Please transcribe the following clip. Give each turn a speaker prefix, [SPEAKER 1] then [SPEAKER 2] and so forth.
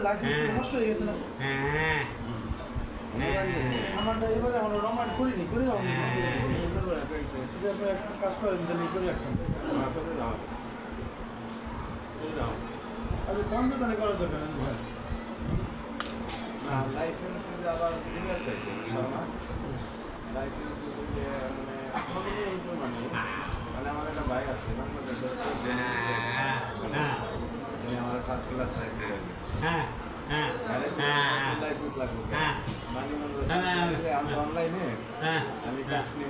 [SPEAKER 1] licence নষ্ট হয়ে গেছে না আমারটা এবারে আমরা রমান্ড করিনি করে কাজ করেন তাহলে করে রাখতাম আচ্ছা কোন দোকানে করার দরকার
[SPEAKER 2] লাইসেন্স আবার ডিলার চাইছে লাইসেন্স মানে আমার একটা বাইক আছে আমার ফার্স্ট ক্লাস লাইসেন্স লাগবে মানে অনলাইনে আমি কাজ নিয়ে